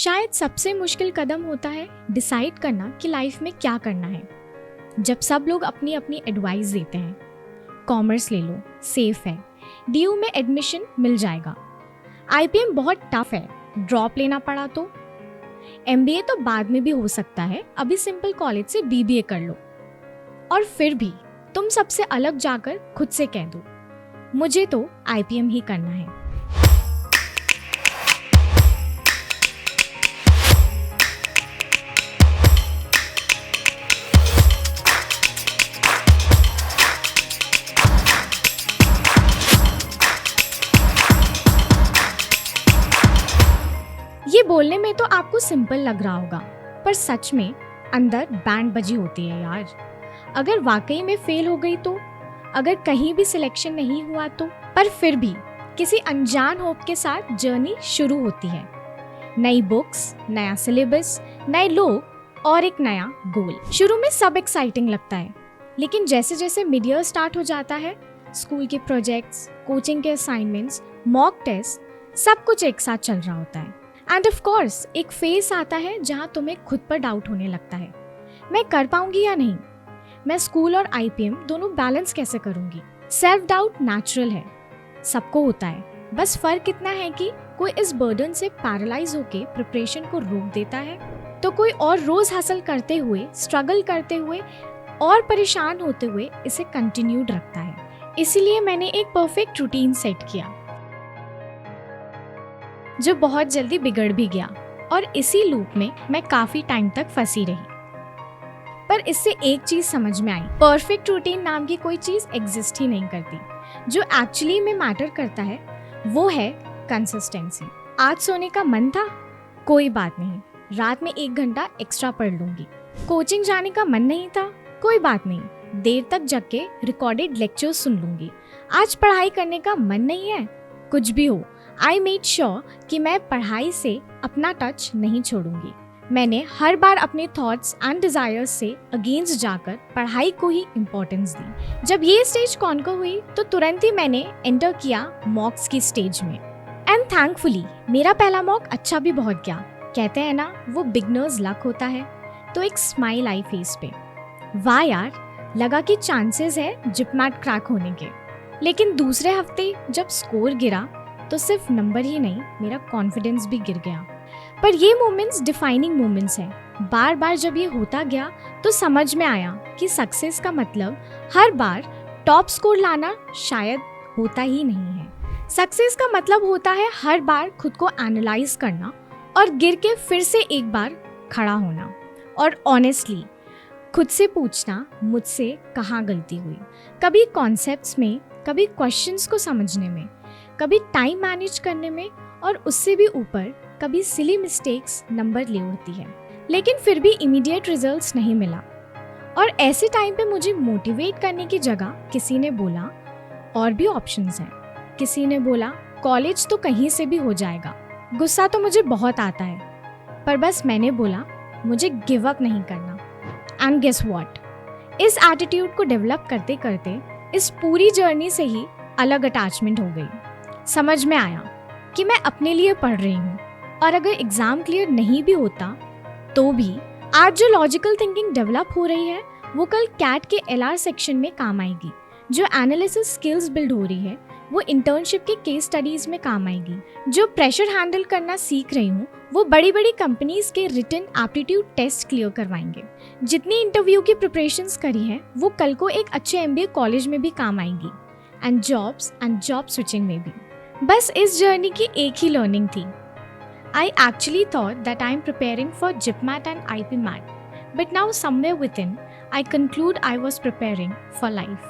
शायद सबसे मुश्किल कदम होता है डिसाइड करना कि लाइफ में क्या करना है। जब सब लोग अपनी अपनी एडवाइस देते हैं, कॉमर्स ले लो, सेफ है, डीयू में एडमिशन मिल जाएगा, आईपीएम बहुत टफ है, ड्रॉप लेना पड़ा तो, एमबीए तो बाद में भी हो सकता है, अभी सिंपल कॉलेज से बीबीए कर लो। और फिर भी तुम सबसे अलग जाकर खुद से कह दो, मुझे तो आईपीएम ही करना है। ये बोलने में तो आपको सिंपल लग रहा होगा, पर सच में अंदर बैंड बजी होती है यार। अगर वाकई में फेल हो गई तो, अगर कहीं भी सिलेक्शन नहीं हुआ तो, पर फिर भी किसी अनजान होप के साथ जर्नी शुरू होती है। नई बुक्स, नया सिलेबस, नए लोग और एक नया गोल। शुरू में सब एक्साइटिंग लगता है, लेकिन जैसे जैसे मिड ईयर स्टार्ट हो जाता है, स्कूल के प्रोजेक्ट्स, कोचिंग के असाइनमेंट्स, मॉक टेस्ट, सब कुछ एक साथ चल रहा होता है। एंड ऑफ कोर्स एक फेज आता है जहां तुम्हें खुद पर डाउट होने लगता है, मैं कर पाऊंगी या नहीं, मैं स्कूल और आईपीएम दोनों बैलेंस कैसे करूंगी। सेल्फ डाउट नेचुरल है, सबको होता है, बस फर्क इतना है कि कोई इस बर्डन से पैरालाइज होके प्रिपरेशन को रोक देता है, तो कोई और रोज हासिल करते हुए, स्ट्रगल करते हुए और परेशान होते हुए इसे कंटिन्यूड रखता है। इसीलिए मैंने एक परफेक्ट रूटीन सेट किया जो बहुत जल्दी बिगड़ भी गया, और इसी लूप में मैं काफी टाइम तक फंसी रही। पर इससे एक चीज समझ में आई, परफेक्ट रूटीन नाम की कोई चीज एग्जिस्ट ही नहीं करती। जो एक्चुअली में मैटर करता है वो है कंसिस्टेंसी। आज सोने का मन था, कोई बात नहीं, रात में 1 घंटा एक्स्ट्रा पढ़ लूंगी। कोचिंग जाने का मन नहीं था, कोई बात नहीं, देर तक जग के रिकॉर्डेड लेक्चर सुन लूंगी। आज पढ़ाई करने का मन नहीं है, कुछ भी हो, आई मेड श्योर कि मैं पढ़ाई से अपना टच नहीं छोड़ूंगी। मैंने हर बार अपने थॉट्स एंड डिजायर्स से अगेंस्ट जाकर पढ़ाई को ही इम्पोर्टेंस दी। जब ये स्टेज कॉन्कर हुई तो तुरंत ही मैंने एंटर किया मॉक्स की स्टेज में। एंड थैंकफुली मेरा पहला मॉक अच्छा भी बहुत गया। कहते हैं ना, वो बिगनर्स लक होता है। तो एक स्माइल आई फेस पे, वाह यार, लगा कि चांसेस है जिपमैट क्रैक होने के। लेकिन दूसरे हफ्ते जब स्कोर गिरा तो सिर्फ नंबर ही नहीं, मेरा कॉन्फिडेंस भी गिर गया। पर ये मोमेंट्स डिफाइनिंग मोमेंट्स हैं। बार बार जब ये होता गया तो समझ में आया कि सक्सेस का मतलब हर बार टॉप स्कोर लाना शायद होता ही नहीं है। सक्सेस का मतलब होता है हर बार खुद को एनालाइज करना और गिर के फिर से एक बार खड़ा होना, और ऑनेस्टली खुद से पूछना, मुझसे कहाँ गलती हुई। कभी कॉन्सेप्ट्स में, कभी क्वेश्चंस को समझने में, कभी टाइम मैनेज करने में, और उससे भी ऊपर कभी सिली मिस्टेक्स नंबर ले उड़ती है। लेकिन फिर भी इमीडिएट रिजल्ट्स नहीं मिला, और ऐसे टाइम पे मुझे मोटिवेट करने की जगह किसी ने बोला और भी ऑप्शंस हैं। किसी ने बोला कॉलेज तो कहीं से भी हो जाएगा। गुस्सा तो मुझे बहुत आता है, पर बस मैंने बोला मुझे गिव अप नहीं करना। एंड गेस व्हाट, इस एटीट्यूड को डेवलप करते करते इस पूरी जर्नी से ही अलग अटैचमेंट हो गई। समझ में आया कि मैं अपने लिए पढ़ रही हूँ, और अगर एग्जाम क्लियर नहीं भी होता तो भी आज जो लॉजिकल थिंकिंग डेवलप हो रही है वो कल कैट के एलआर सेक्शन में काम आएगी। जो एनालिसिस स्किल्स बिल्ड हो रही है वो इंटर्नशिप के केस स्टडीज में काम आएगी। जो प्रेशर हैंडल करना सीख रही हूँ वो बड़ी बड़ी कंपनीज के रिटन एप्टीट्यूड टेस्ट क्लियर करवाएंगे। जितनी इंटरव्यू की प्रिपरेशंस करी है वो कल को एक अच्छे एमबीए कॉलेज में भी काम आएंगी, एंड जॉब स्विचिंग में भी। बस इस जर्नी की एक ही लर्निंग थी, I actually thought that I am preparing for JIPMAT and IPMAT, but now somewhere within, I conclude I was preparing for life.